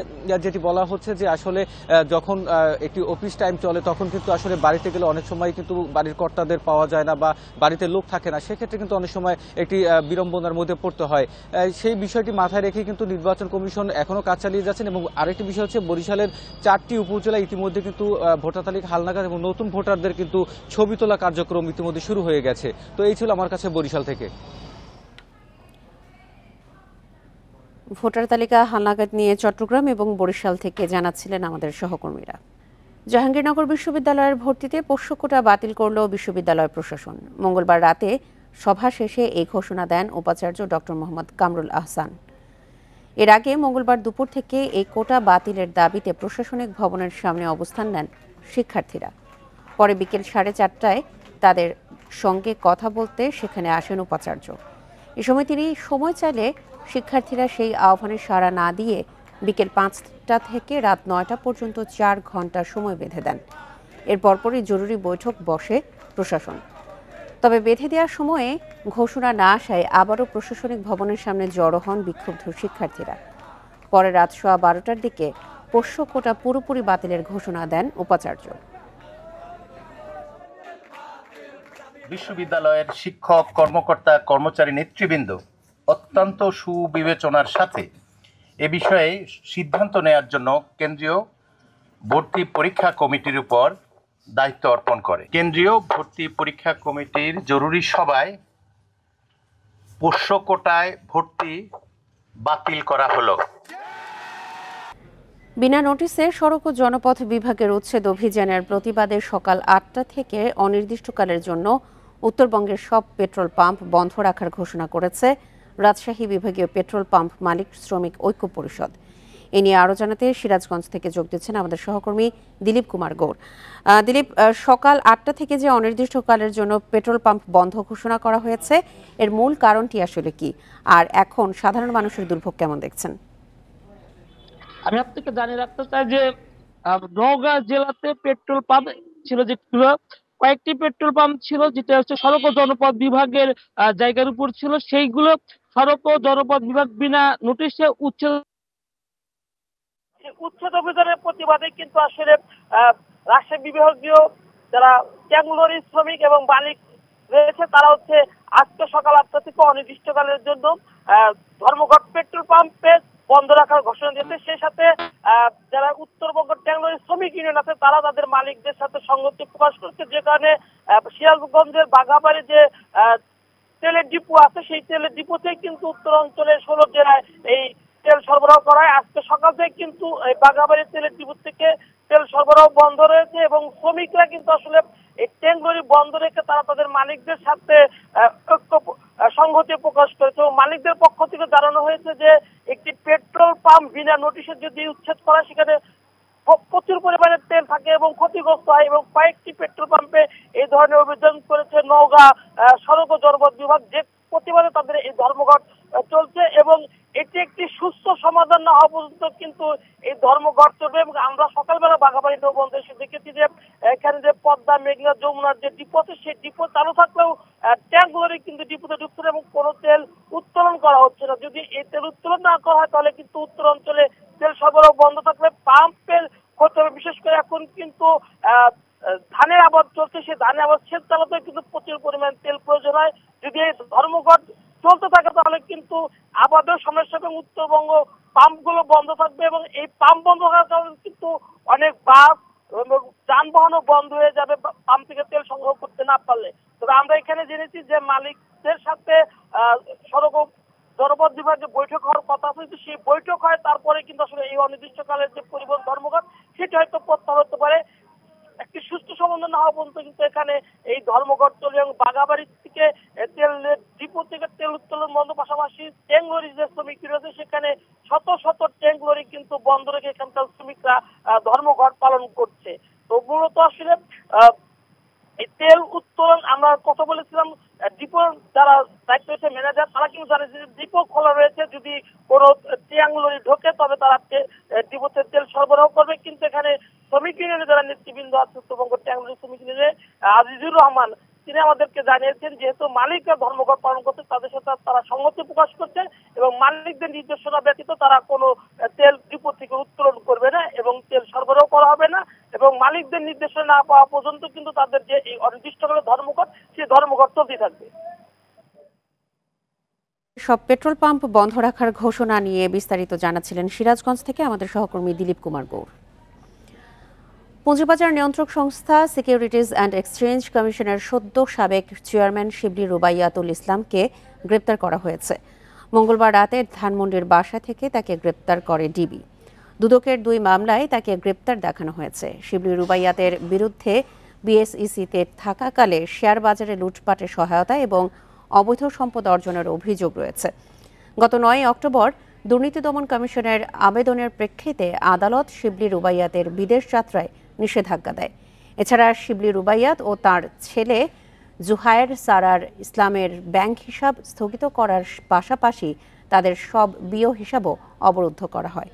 যেটি বলা হচ্ছে যে আসলে যখন একটি অফিস টাইম চলে তখন কিন্তু আসলে বাড়িতে গেলে অনেক সময় কিন্তু বাড়ির কর্তাদের পাওয়া যায় না বা বাড়িতে লোক থাকে না, সেক্ষেত্রে কিন্তু অনেক সময় একটি বিড়ম্বনার মধ্যে পড়তে হয়। সেই বিষয়টি মাথায় রেখে কিন্তু নির্বাচন কমিশন এখনো কাজ চালিয়ে যাচ্ছেন। এবং আরেকটি বিষয় হচ্ছে বরিশালের 4টি উপজেলা ইতিমধ্যে কিন্তু ভোটার তালিকা হালনাগাদ এবং নতুন ভোটারদের কিন্তু ছবি তোলা কার্যক্রম ইতিমধ্যে শুরু হয়ে গেছে। তো এই ছিল আমার কাছে বরিশাল থেকে। ভোটার তালিকা হালনাগাদ নিয়ে চট্টগ্রাম এবং বরিশাল থেকে জানাচ্ছিলেন আমাদের সহকর্মীরা। জাহাঙ্গীরনগর বিশ্ববিদ্যালয়ের ভর্তিতে পোষ্য কোটা বাতিল করল বিশ্ববিদ্যালয় প্রশাসন। মঙ্গলবার রাতে সভা শেষে এই ঘোষণা দেন উপাচার্য ডক্টর মোহাম্মদ কামরুল আহসান। এর আগে মঙ্গলবার দুপুর থেকে এই কোটা বাতিলের দাবিতে প্রশাসনিক ভবনের সামনে অবস্থান নেন শিক্ষার্থীরা। পরে বিকেল 4:30টায় তাদের সঙ্গে কথা বলতে সেখানে আসেন উপাচার্য। এ সময় তিনি সময় চাইলে শিক্ষার্থীরা সেই আহ্বানে সাড়া না দিয়ে বিকেল 5টা থেকে রাত 9টা পর্যন্ত 4 ঘন্টা সময় বেঁধে দেন। এর পরপরই জরুরি বৈঠক বসে প্রশাসন। তবে বেঁধে দেওয়ার সময়ে ঘোষণা না আসায় আবারও প্রশাসনিক ভবনের সামনে জড়ো হন বিক্ষুব্ধ শিক্ষার্থীরা। পরে রাত 12টার দিকে পোষ্য কোটা পুরোপুরি বাতিলের ঘোষণা দেন উপাচার্য। বিশ্ববিদ্যালয়ের শিক্ষক, কর্মকর্তা, কর্মচারী নেতৃবৃন্দ অত্যন্ত সুবিবেচনার সাথে এ বিষয়ে সিদ্ধান্ত নেয়ার জন্য কেন্দ্রীয় ভর্তি পরীক্ষা কমিটির উপর দায়িত্ব অর্পণ করে। কেন্দ্রীয় ভর্তি পরীক্ষা কমিটির জরুরি সভায় পোষ্য কোটায় ভর্তি বাতিল করা হলো। বিনা নোটিশে সড়ক ও জনপথ বিভাগের উচ্ছেদ অভিযানের প্রতিবাদে সকাল 8টা থেকে অনির্দিষ্টকালের জন্য উত্তরবঙ্গের সব পেট্রোল পাম্প বন্ধ রাখার ঘোষণা করেছে রাজশাহী বিভাগীয় পেট্রোল পাম্প মালিক শ্রমিক ঐক্য পরিষদ। এ নিয়ে আরও জানাতে সিরাজগঞ্জ থেকে যোগ দিচ্ছেন আমাদের সহকর্মী দিলীপ কুমার গৌড়। দিলীপ, সকাল 8টা থেকে যে অনির্দিষ্টকালের জন্য পেট্রোল পাম্প বন্ধ ঘোষণা করা হয়েছে, এর মূল কারণটি আসলে কি, আর এখন সাধারণ মানুষের দুর্ভোগ কেমন দেখছেন? আমি আপনাকে জানিয়ে রাখতে চাই যে নওগাঁ জেলাতে পেট্রোল পাম্প ছিল, যেগুলো কয়েকটি পেট্রোল পাম্প ছিল যেটা হচ্ছে সড়ক ও জনপথ বিভাগের জায়গার উপর ছিল, সেইগুলো সড়ক ও জনপথ বিভাগ বিনা নোটিশে উচ্ছেদ অভিযানের প্রতিবাদে কিন্তু আসলে রাজশাহী বিভাগীয় যারা ট্যাঙ্গুলরি শ্রমিক এবং মালিক রয়েছে তারা হচ্ছে আজকে সকাল 8টা থেকে অনির্দিষ্টকালের জন্য ধর্মঘট পেট্রোল পাম্পে বন্ধ রাখার ঘোষণা দিয়েছে। সেই সাথে যারা উত্তরবঙ্গ ট্যাঙ্গুলরি শ্রমিক ইউনিয়ন আছে তারা তাদের মালিকদের সাথে সংহতি প্রকাশ করছে, যে কারণে সিরাজগঞ্জের বাঘাবাড়ি যে তেলের ডিপো আছে সেই তেলের ডিপোতে কিন্তু উত্তর অঞ্চলের 16 জেলায় এই তেল সরবরাহ করা হয়। আজকে সকাল থেকে কিন্তু এই বাঘাবাড়ি তেলের ডিপো থেকে তেল সরবরাহ বন্ধ রয়েছে এবং শ্রমিকরা কিন্তু আসলে এই ট্যাঙ্গুলরি বন্ধ রেখে তারা তাদের মালিকদের সাথে সংহতি প্রকাশ করেছে। মালিকদের পক্ষ থেকে জানানো হয়েছে যে একটি পেট্রোল পাম্প বিনা নোটিশে যদি উচ্ছেদ করা, সেখানে প্রচুর পরিমাণে তেল থাকে এবং ক্ষতিগ্রস্ত হয়, এবং কয়েকটি পেট্রোল পাম্পে এই ধরনের অভিযান করেছে নওগাঁ সড়ক ও জনপথ বিভাগ, যে প্রতিবাদে তাদের এই ধর্মঘট চলছে এবং এটি একটি সুস্থ সমাধান না হওয়া পর্যন্ত কিন্তু এই ধর্মঘট চলবে। এবং আমরা সকালবেলা বাঘাবাড়ি নৌবন্দরে এসে দেখেছি যে এখানে যে পদ্মা, মেঘনা, যমুনার যে ডিপো আছে সেই ডিপো চালু থাকলেও ট্যাঙ্কগুলোরই কিন্তু ডিপোতে ঢুকছে এবং কোনো তেল উত্তোলন করা হচ্ছে না। যদি এই তেল উত্তোলন না করা হয় তাহলে কিন্তু উত্তর অঞ্চলে তেল সরবরাহ বন্ধ থাকলে পাম্পের ক্ষতি হবে। বিশেষ করে এখন কিন্তু ধানের আবাদ চলছে, সেই ধানের আবাদ সেচ চালাতে কিন্তু প্রচুর পরিমাণ তেল প্রয়োজন হয়। যদি এই ধর্মঘট চলতে থাকে তাহলে কিন্তু আবাদের সমস্যা এবং উত্তরবঙ্গ পাম্পগুলো বন্ধ থাকবে এবং এই পাম্প বন্ধ হওয়ার কারণে কিন্তু অনেক বাস যানবাহনও বন্ধ হয়ে যাবে পাম্প থেকে তেল সংগ্রহ করতে না পারলে। তবে আমরা এখানে জেনেছি যে মালিকদের সাথে সড়ক জনপথ বিভাগে বৈঠক হওয়ার কথা আছে, সেই বৈঠক হয় তারপরে কিন্তু আসলে এই অনির্দিষ্টকালের যে পরিবহন ধর্মঘট সেটা হয়তো প্রত্যাহার হতে পারে। একটি সুস্থ সমাধান না হওয়া পর্যন্ত কিন্তু এখানে এই ধর্মঘট চলবে এবং বাঘাবাড়ি থেকে তেল ডিপো থেকে তেল উত্তোলন বন্ধ, পাশাপাশি ট্যাঙ্গুলরি যে শ্রমিক রয়েছে সেখানে শত শত ট্যাঙ্গুলরি কিন্তু বন্ধ রেখে এখানকার শ্রমিকরা ধর্মঘট পালন করছে। তো মূলত আসলে এই তেল উত্তোলন আমরা কথা বলেছিলাম ডিপো যারা দায়িত্ব হচ্ছে ম্যানেজার, তারা কিন্তু জানে যে ডিপো খোলা রয়েছে, যদি কোনো ট্যাঙ্ক লরি ঢোকে তবে তারা ডিপোতে তেল সরবরাহ করবে। কিন্তু এখানে শ্রমিক ইউনিয়নের যারা নেতৃবৃন্দ আছে, উত্তরবঙ্গ ট্যাঙ্ক লরি শ্রমিক ইউনিয়নের আজিজুর রহমান, তিনি আমাদেরকে জানিয়েছেন যেহেতু মালিকরা ধর্মঘট পালন করছে তাদের সাথে তারা সংহতি প্রকাশ করছে এবং মালিকদের নির্দেশনা ব্যতীত তারা কোনো তেল ডিপো থেকে উত্তোলন করবে না এবং তেল সরবরাহ করা হবে না এবং মালিকদের নির্দেশনা না পাওয়া পর্যন্ত কিন্তু তাদের যে এই অনির্দিষ্টকালের ধর্মঘট, সেই ধর্মঘট চলতে থাকবে। সব পেট্রোল পাম্প বন্ধ রাখার ঘোষণা নিয়ে বিস্তারিত জানাচ্ছিলেন সিরাজগঞ্জ থেকে আমাদের সহকর্মী দিলীপ কুমার গৌড়। পুঁজিবাজার নিয়ন্ত্রক সংস্থা সিকিউরিটিজ অ্যান্ড এক্সচেঞ্জ কমিশনের সদ্য সাবেক চেয়ারম্যান শিবলি রুবাইয়াতুল ইসলামকে গ্রেপ্তার করা হয়েছে। মঙ্গলবার রাতে ধানমন্ডির বাসা থেকে তাকে গ্রেপ্তার করে ডিবি। দুদকের 2 মামলায় তাকে গ্রেপ্তার দেখানো হয়েছে। শিবলি রুবাইয়াতের বিরুদ্ধে বিএসইসিতে থাকাকালে শেয়ার বাজারে লুটপাটের সহায়তা এবং অবৈধ সম্পদ অর্জনের অভিযোগ রয়েছে। গত 9 অক্টোবর দুর্নীতি দমন কমিশনের আবেদনের প্রেক্ষিতে আদালত শিবলি রুবাইয়াতের বিদেশ যাত্রায় নিষেধাজ্ঞা দেয়। এছাড়া শিবলি রুবাইয়াত ও তার ছেলে জুহায়ের সারার ইসলামের ব্যাংক হিসাব স্থগিত করার পাশাপাশি তাদের সব বিও হিসাবও অবরুদ্ধ করা হয়।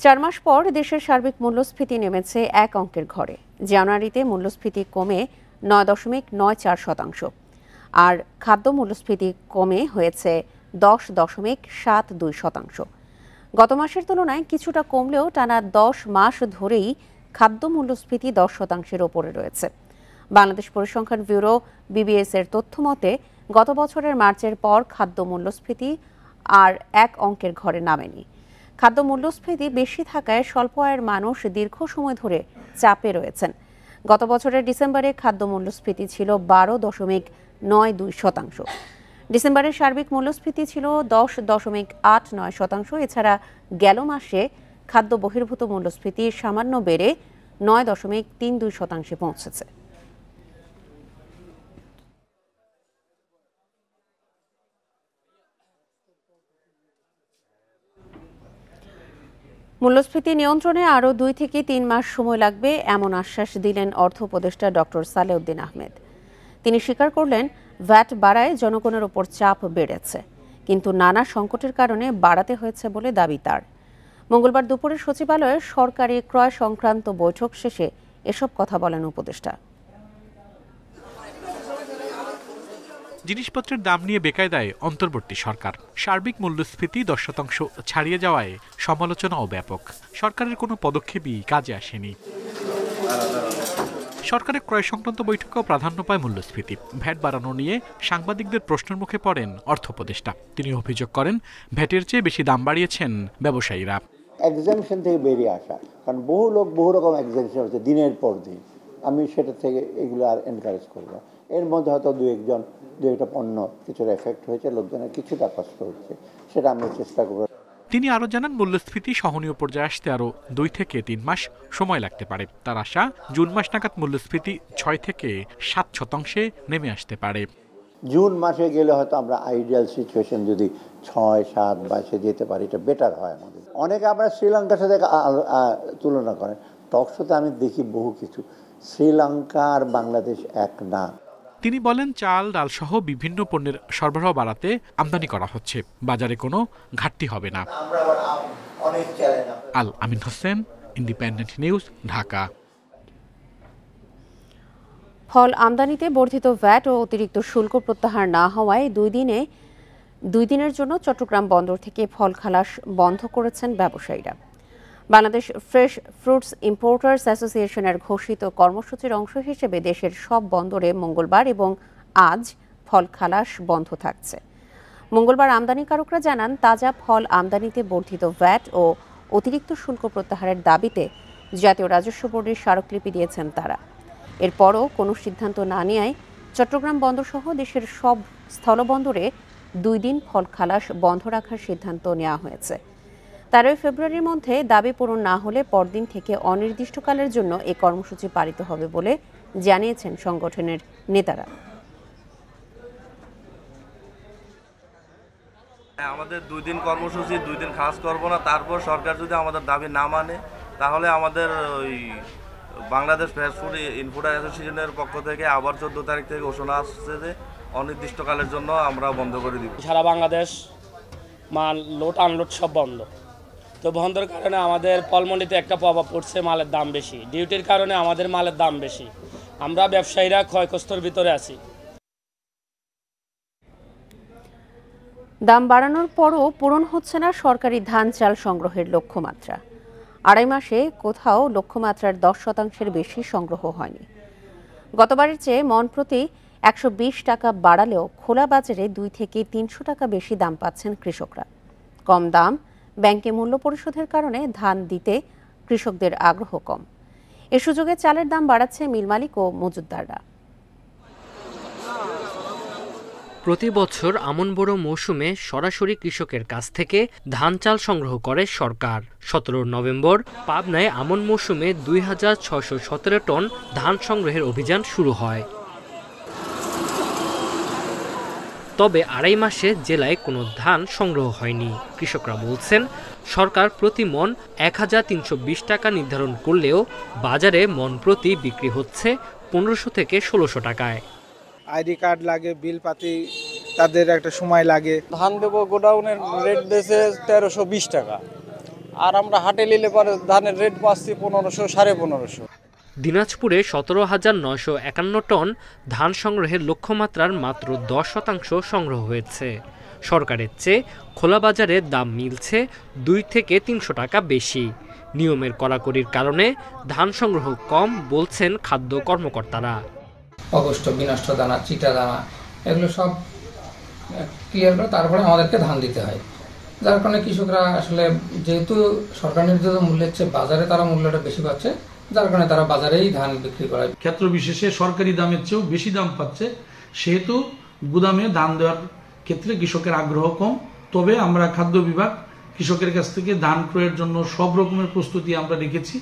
4 মাস পর দেশের সার্বিক মূল্যস্ফীতি নেমেছে 1 অঙ্কের ঘরে। জানুয়ারিতে মূল্যস্ফীতি কমে 9.94%, আর খাদ্য মূল্যস্ফীতি কমে হয়েছে 10.72%। গত মাসের তুলনায় কিছুটা কমলেও টানা 10 মাস ধরেই খাদ্য মূল্যস্ফীতি 10% ওপরে রয়েছে। বাংলাদেশ পরিসংখ্যান ব্যুরো বিবিএস এর তথ্য মতে গত বছরের মার্চের পর খাদ্য মূল্যস্ফীতি আর 1 অঙ্কের ঘরে নামেনি। খাদ্য মূল্যস্ফীতি বেশি থাকায় স্বল্প আয়ের মানুষ দীর্ঘ সময় ধরে চাপে রয়েছেন। গত বছরের ডিসেম্বরে খাদ্য মূল্যস্ফীতি ছিল 12.92%। ডিসেম্বরের সার্বিক মূল্যস্ফীতি ছিল 10.89%। এছাড়া গেল মাসে খাদ্য বহির্ভূত মূল্যস্ফীতি সামান্য বেড়ে 9.32% পৌঁছেছে। মূল্যস্ফীতি নিয়ন্ত্রণে আরও 2 থেকে 3 মাস সময় লাগবে এমন আশ্বাস দিলেন অর্থ উপদেষ্টা ডক্টর সালেউদ্দিন আহমেদ। তিনি স্বীকার করলেন ভ্যাট বাড়ায় জনগণের ওপর চাপ বেড়েছে, কিন্তু নানা সংকটের কারণে বাড়াতে হয়েছে বলে দাবি তার। মঙ্গলবার দুপুরে সচিবালয়ে সরকারি ক্রয় সংক্রান্ত বৈঠক শেষে এসব কথা বলেন উপদেষ্টা। জিনিসপত্রের দাম নিয়ে বেকায়দায় অন্তর্বর্তী সরকার। সার্বিক মূল্যস্ফীতি 10% ছাড়িয়ে যাওয়ায় সমালোচনাও ব্যাপক। সরকারের কোনো পদক্ষেপই কাজে আসেনি। সরকারের ক্রয় সংক্রান্ত বৈঠকেও প্রাধান্য পায় মূল্যস্ফীতি। ভ্যাট বাড়ানো নিয়ে সাংবাদিকদের প্রশ্নের মুখে পড়েন অর্থ উপদেষ্টা। তিনি অভিযোগ করেন ভ্যাটের চেয়ে বেশি দাম বাড়িয়েছেন ব্যবসায়ীরা। এক্সামশন থেকে বেরিয়ে আসা, কারণ বহু লোক বহু রকম এক্সামশন হচ্ছে দিনের পর দিন। আমি সেটা থেকে এগুলো আর এনকারেজ করবো। এর মধ্যে হয়তো দু একটা পণ্য কিছুটা এফেক্ট হয়েছে, লোকজনের কিছুটা কষ্ট হচ্ছে, সেটা আমরা চেষ্টা করবো। তিনি আরও জানান মূল্যস্ফীতি সহনীয় পর্যায়ে আসতে আরও 2 থেকে 3 মাস সময় লাগতে পারে। তার আশা জুন মাস নাগাদ মূল্যস্ফীতি 6 থেকে 7% নেমে আসতে পারে। জুন মাসে গেলে হয়তো আমরা আইডিয়াল সিচুয়েশন যদি 6-7 মাসে যেতে পারি, এটা বেটার হয় আমাদের। অনেকে আমরা শ্রীলঙ্কার সাথে তুলনা করেন, টকশোতে আমি দেখি বহু কিছু। শ্রীলঙ্কা আর বাংলাদেশ এক না। তিনি বলেন চাল, ডাল সহ বিভিন্ন পণ্যের সরবরাহ বাড়াতে আমদানি করা হচ্ছে, বাজারে কোনো ঘাটতি হবে না। আল আমিন হোসেন, ইন্ডিপেন্ডেন্ট নিউজ, ঢাকা। ফল আমদানিতে বর্ধিত ভ্যাট ও অতিরিক্ত শুল্ক প্রত্যাহার না হওয়ায় 2 দিনের জন্য চট্টগ্রাম বন্দর থেকে ফল খালাস বন্ধ করেছেন ব্যবসায়ীরা। বাংলাদেশ ফ্রেশ ফ্রুটস ইম্পোর্টার্স অ্যাসোসিয়েশনের ঘোষিত কর্মসূচির অংশ হিসেবে দেশের সব বন্দরে মঙ্গলবার এবং আজ ফল খালাস বন্ধ থাকছে। মঙ্গলবার আমদানিকারকরা জানান তাজা ফল আমদানিতে বর্ধিত ভ্যাট ও অতিরিক্ত শুল্ক প্রত্যাহারের দাবিতে জাতীয় রাজস্ব বোর্ডের স্মারকলিপি দিয়েছেন তারা। এরপরও কোনো সিদ্ধান্ত না নেওয়ায় চট্টগ্রাম বন্দরসহ দেশের সব স্থলবন্দরে 2 দিন ফল খালাস বন্ধ রাখার সিদ্ধান্ত নেওয়া হয়েছে। 13 ফেব্রুয়ারির মধ্যে দাবি পূরণ না হলে পরদিন থেকে অনির্দিষ্টকালের জন্য এই কর্মসূচি পালিত হবে বলে জানিয়েছেন সংগঠনের নেতারা। আমাদের 2 দিন কর্মসূচি, 2 দিন খালাস করবো না। তারপর সরকার যদি আমাদের দাবি না মানে তাহলে আমাদের ওই বাংলাদেশ ফাস্ট ফুড ইনফুডার অ্যাসোসিয়েশনের পক্ষ থেকে আবার 14 তারিখ থেকে ঘোষণা আসছে যে অনির্দিষ্টকালের জন্য আমরা বন্ধ করে দিব। সারা বাংলাদেশ মাল লোড আনলোড সব বন্ধ, তো বন্ধের কারণে আমাদের পলমন্ডিতে একটা প্রভাব পড়ছে, মালের দাম বেশি, ডিউটির কারণে আমাদের মালের দাম বেশি, আমরা ব্যবসায়ীরা ক্ষয়গ্রস্তর ভিতরে আছি। দাম বাড়ানোর পরও পূরণ হচ্ছে না সরকারি ধান চাল সংগ্রহের লক্ষ্যমাত্রা। আড়াই মাসে কোথাও লক্ষ্যমাত্রার 10% বেশি সংগ্রহ হয়নি। গতবারের চেয়ে মন প্রতি 120 টাকা বাড়ালেও খোলা বাজারে 2 থেকে 300 টাকা বেশি দাম পাচ্ছেন কৃষকরা। কম দাম, ব্যাংকে মূল্য পরিশোধের কারণে ধান দিতে কৃষকদের আগ্রহ কম। এ সুযোগে চালের দাম বাড়াচ্ছে মিল মালিক ও মজুতদাররা। প্রতি বছর আমন বোরো মৌসুমে সরাসরি কৃষকের কাছ থেকে ধান চাল সংগ্রহ করে সরকার। 17 নভেম্বর পাবনায় আমন মৌসুমে 2617 টন ধান সংগ্রহের অভিযান শুরু হয়। তবে আড়াই মাসে জেলায় কোনো ধান সংগ্রহ হয়নি। কৃষকরা বলছেন, সরকার প্রতি মন 1320 টাকা নির্ধারণ করলেও বাজারে মন প্রতি বিক্রি হচ্ছে 1500 থেকে 1600 টাকায়। আইডি কার্ড লাগে, বিল পাতি তাদের একটা সময় লাগে। ধান দেবো, গোডাউনের রেট বেসে 1320 টাকা, আর আমরা হাটে নিলে পরে ধানের রেট পাচ্ছি 1500, 1550। দিনাজপুরে 17,951 টন ধান সংগ্রহের লক্ষ্যমাত্রার মাত্র 10% সংগ্রহ হয়েছে। সরকারের চেয়ে খোলা বাজারে দাম মিলছে 2 থেকে 300 টাকা বেশি। নিয়মের কড়াকড়ির কারণে ধান সংগ্রহ কম বলছেন খাদ্য কর্মকর্তারা। অগস্ট, বিনষ্ট দানা, চিটা দানা এগুলো সব ক্লিয়ার করে তারপরে আমাদেরকে ধান দিতে হয়, যার কারণে কৃষকরা আসলে যেহেতু সরকার নির্ধারিত মূল্যের চেয়ে বাজারে তারা মূল্যটা বেশি পাচ্ছে, যার কারণে তারা বাজারেই ধান বিক্রি করে। ক্ষেত্র বিশেষে সরকারি দামের চেয়েও বেশি দাম পাচ্ছে, সেহেতু গুদামে ধান দেওয়ার ক্ষেত্রে কৃষকের আগ্রহ কম। তবে আমরা খাদ্য বিভাগ কৃষকের কাছ থেকে ধান ক্রয়ের জন্য সব রকমের প্রস্তুতি আমরা রেখেছি।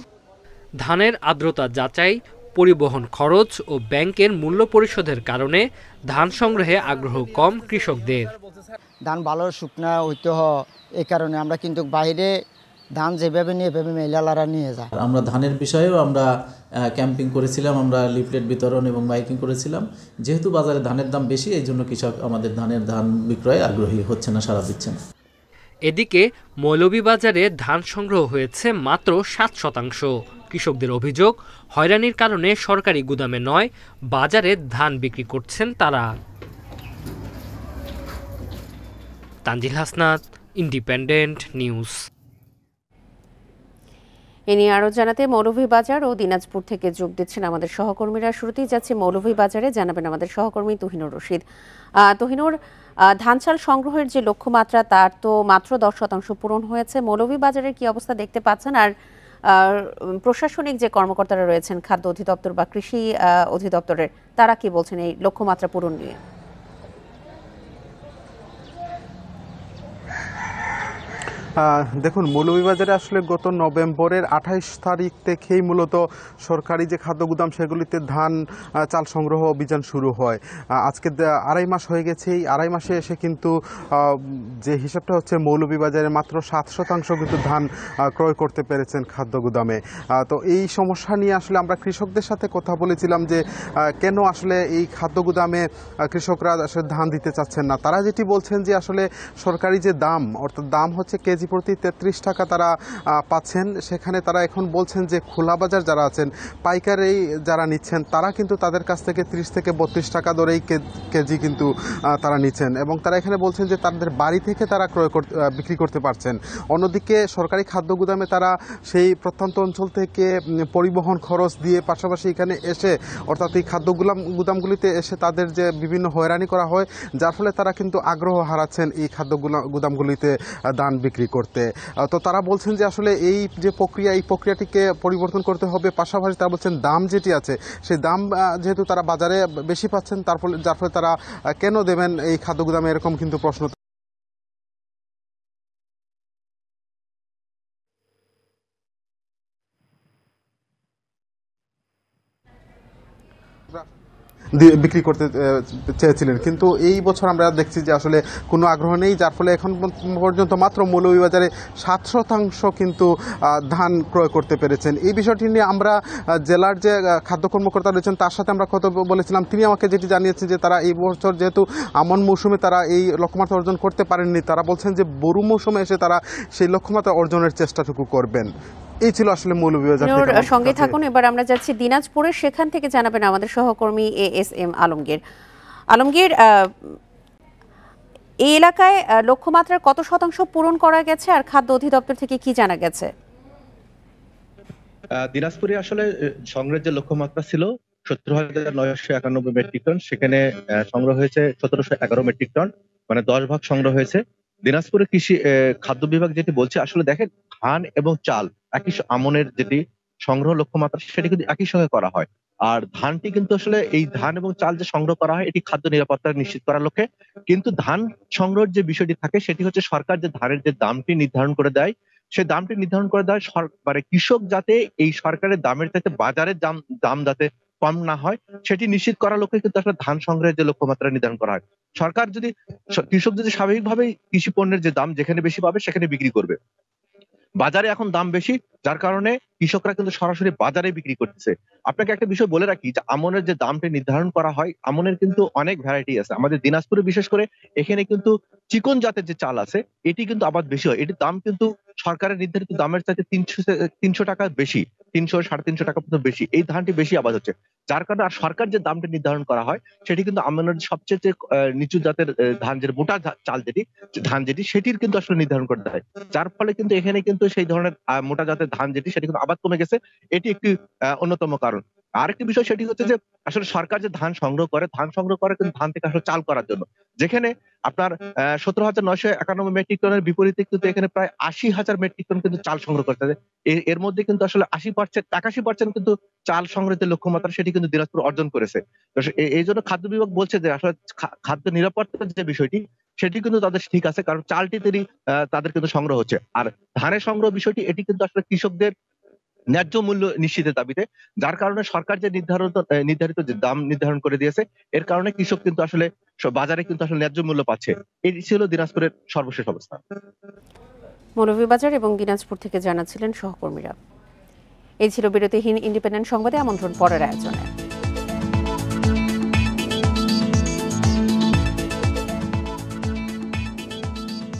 ধানের আর্দ্রতা যাচাই, পরিবহন খরচ ও ব্যাংকের মূল্য পরিশোধের কারণে ধান সংগ্রহে আগ্রহ কম কৃষকদের। ধান ভালো শুকনা হইতে হয়, এই কারণে আমরা কিন্তু বাইরে ধান যেভাবে নিয়ে এভাবে মেলালারা নিয়ে যায়। আমরা ধানের বিষয়েও আমরা ক্যাম্পিং করেছিলাম, আমরা লিফলেট বিতরণ এবং মাইকিং করেছিলাম। যেহেতু বাজারে ধানের দাম বেশি, এই জন্য কৃষক আমাদের ধান বিক্রয়ে আগ্রহী হচ্ছে না, সাড়া দিচ্ছে না। এদিকে মৌলভীবাজারে ধান সংগ্রহ হয়েছে মাত্র 7%। কৃষকদের অভিযোগ, হয়রানির কারণে সরকারি গুদামে নয়, বাজারে ধান বিক্রি করছেন তারা। Tanzil Hasnat, Independent News. এ নিয়ে আরও জানাতে মৌলভীবাজার ও দিনাজপুর থেকে যোগ দিচ্ছেন আমাদের সহকর্মীরা। শুরুতেই যাচ্ছে মৌলভীবাজারে, জানাবেন আমাদের সহকর্মী তুহিনুর রশিদ। তুহিনুর, ধান চাল সংগ্রহের যে লক্ষ্যমাত্রা তার তো মাত্র 10% পূরণ হয়েছে। মৌলভীবাজারের কি অবস্থা দেখতে পাচ্ছেন? আর প্রশাসনিক যে কর্মকর্তারা রয়েছেন খাদ্য অধিদপ্তর বা কৃষি অধিদপ্তরের, তারা কি বলছেন এই লক্ষ্যমাত্রা পূরণ নিয়ে? দেখুন, মৌলভীবাজারে আসলে গত নভেম্বরের 28 তারিখ থেকেই মূলত সরকারি যে খাদ্য গুদাম সেগুলিতে ধান চাল সংগ্রহ অভিযান শুরু হয়। আজকে আড়াই মাস হয়ে গেছে। এই আড়াই মাসে এসে কিন্তু যে হিসাবটা হচ্ছে, মৌলভীবাজারে মাত্র 7% কিন্তু ধান ক্রয় করতে পেরেছেন খাদ্য গুদামে। তো এই সমস্যা নিয়ে আসলে আমরা কৃষকদের সাথে কথা বলেছিলাম যে কেন আসলে এই খাদ্য গুদামে কৃষকরা আসলে ধান দিতে চাচ্ছেন না। তারা যেটি বলছেন যে আসলে সরকারি যে দাম, অর্থাৎ দাম হচ্ছে কেজি প্রতি 33 টাকা তারা পাচ্ছেন, সেখানে তারা এখন বলছেন যে খোলা বাজার যারা আছেন, পাইকারি যারা নিচ্ছেন, তারা কিন্তু তাদের কাছ থেকে 30 থেকে 32 টাকা দরেই কেজি কিন্তু তারা নিচ্ছেন, এবং তারা এখানে বলছেন যে তাদের বাড়ি থেকে তারা বিক্রি করতে পারছেন। অন্যদিকে সরকারি খাদ্য গুদামে তারা সেই প্রত্যন্ত অঞ্চল থেকে পরিবহন খরচ দিয়ে পাশাপাশি এখানে এসে, অর্থাৎ এই খাদ্য গুদামগুলিতে এসে তাদের যে বিভিন্ন হয়রানি করা হয়, যার ফলে তারা কিন্তু আগ্রহ হারাচ্ছেন এই খাদ্য গুদামগুলিতে ধান বিক্রি করতে। তো তারা বলছেন যে আসলে এই যে প্রক্রিয়া, এই প্রক্রিয়াটিকে পরিবর্তন করতে হবে। পাশাপাশি তারা বলছেন দাম যেটি আছে, সেই দাম যেহেতু তারা বাজারে বেশি পাচ্ছেন, যার ফলে তারা কেন দেবেন এই খাদ্য গুদামে, এরকম কিন্তু প্রশ্ন। বিক্রি করতে চেয়েছিলেন, কিন্তু এই বছর আমরা দেখছি যে আসলে কোনো আগ্রহ নেই, যার ফলে এখন পর্যন্ত মাত্র মৌলভীবাজারে 7% কিন্তু ধান ক্রয় করতে পেরেছেন। এই বিষয়টি নিয়ে আমরা জেলার যে খাদ্য কর্মকর্তা রয়েছেন তার সাথে আমরা কথা বলেছিলাম। তিনি আমাকে যেটি জানিয়েছেন যে তারা এই বছর যেহেতু আমন মৌসুমে তারা এই লক্ষ্যমাত্রা অর্জন করতে পারেননি, তারা বলছেন যে বরু মৌসুমে এসে তারা সেই লক্ষ্যমাত্রা অর্জনের চেষ্টাটুকু করবেন। এই ছিল আসলে মৌলভীবাজার। সঙ্গে থাকুন, এবার আমরা যাচ্ছি দিনাজপুরে, সেখান থেকে জানাবেন আমাদের সহকর্মী ASM আলমগীর। আলমগীর, এই এলাকায় লক্ষ্যমাত্রার কত শতাংশ পূরণ করা গেছে আর খাদ্য অধিদপ্তর থেকে কি জানা গেছে? দিনাজপুরে আসলে সংগ্রহের যে লক্ষ্যমাত্রা ছিল 17,991 মেট্রিক টন, সেখানে সংগ্রহ হয়েছে 1,711 মেট্রিক টন, মানে 10 ভাগ সংগ্রহ হয়েছে। দিনাজপুরে কৃষি খাদ্য বিভাগ যেটি বলছে, আসলে দেখেন ধান এবং চাল একই আমনের যেটি সংগ্রহ লক্ষ্যমাত্রা সেটি কিন্তু একই সঙ্গে করা হয়। আর ধানটি কিন্তু আসলে এই ধান এবং চাল যে সংগ্রহ করা হয় এটি খাদ্য নিরাপত্তা নিশ্চিত করার লক্ষ্যে, কিন্তু ধান সংগ্রহের যে বিষয়টি থাকে সেটি হচ্ছে সরকার যে ধানের যে দামটি নির্ধারণ করে দেয়, সেই দামটি নির্ধারণ করে দেয় মানে কৃষক যাতে এই সরকারের দামের চাইতে বাজারের দাম যাতে কম না হয় সেটি নিশ্চিত করার লক্ষ্যে কিন্তু আসলে ধান সংগ্রহের যে লক্ষ্যমাত্রা নির্ধারণ করা হয়। সরকার যদি কৃষক যদি স্বাভাবিকভাবেই কৃষি পণ্যের যে দাম যেখানে বেশি পাবে সেখানে বিক্রি করবে। বাজারে এখন দাম বেশি, যার কারণে কৃষকরা কিন্তু সরাসরি বাজারে বিক্রি করতেছে। আপনাকে একটা বিষয় বলে রাখি যে আমনের যে দামটি নির্ধারণ করা হয়, আমনের কিন্তু অনেক ভ্যারাইটি আছে। আমাদের দিনাজপুরে বিশেষ করে এখানে কিন্তু চিকন জাতের যে চাল আছে এটি কিন্তু আবাদ বেশি হয়। এটির দাম কিন্তু সরকারের নির্ধারিত দামের চাইতে 300 টাকা বেশি, 300-350 টাকা পর্যন্ত বেশি। এই ধানটি বেশি আবাদ হচ্ছে, যার কারণে আর সরকার যে দামটি নির্ধারণ করা হয় সেটি কিন্তু আমনের সবচেয়ে নিচু জাতের ধান, যে মোটা চাল যেটি ধান যেটি সেটির কিন্তু আসলে নির্ধারণ করতে হয়। যার ফলে কিন্তু এখানে কিন্তু সেই ধরনের মোটা জাতের ধান যেটি সেটি কিন্তু আবাদ কমে গেছে, এটি একটি অন্যতম কারণ। আরেকটি বিষয় সেটি হচ্ছে যে আসলে সরকার যে ধান সংগ্রহ করে কিন্তু ধান থেকে আসলে চাল করার জন্য, যেখানে আপনার 17,991 মেট্রিক টনের বিপরীতে কিন্তু এখানে প্রায় 80,000 মেট্রিক টন কিন্তু চাল সংগ্রহ করতে হবে। এর মধ্যে কিন্তু আসলে 81% কিন্তু চাল সংগ্রহের লক্ষ্যমাত্রা সেটি কিন্তু দিনাজপুর অর্জন করেছে। এই জন্য খাদ্য বিভাগ বলছে যে আসলে খাদ্য নিরাপত্তার যে বিষয়টি সেটি কিন্তু তাদের ঠিক আছে, কারণ চালটি তাদের কিন্তু সংগ্রহ হচ্ছে। আর ধানের সংগ্রহ বিষয়টি এটি কিন্তু আসলে কৃষকদের ন্যায্য মূল্য নিশ্চিতের দাবিতে, যার কারণে সরকার যে নির্ধারিত যে দাম নির্ধারণ করে দিয়েছে এর কারণে কৃষক কিন্তু আসলে বাজারে কিন্তু আসলে ন্যায্য মূল্য পাচ্ছে। এই ছিল দিনাজপুরের সর্বশেষ অবস্থা। মৌলভীবাজার এবং দিনাজপুর থেকে জানাচ্ছিলেন সহকর্মীরা। এই ছিল বিরতিহীন ইন্ডিপেন্ডেন্ট সংবাদে, আমন্ত্রণ পরের আয়োজনে।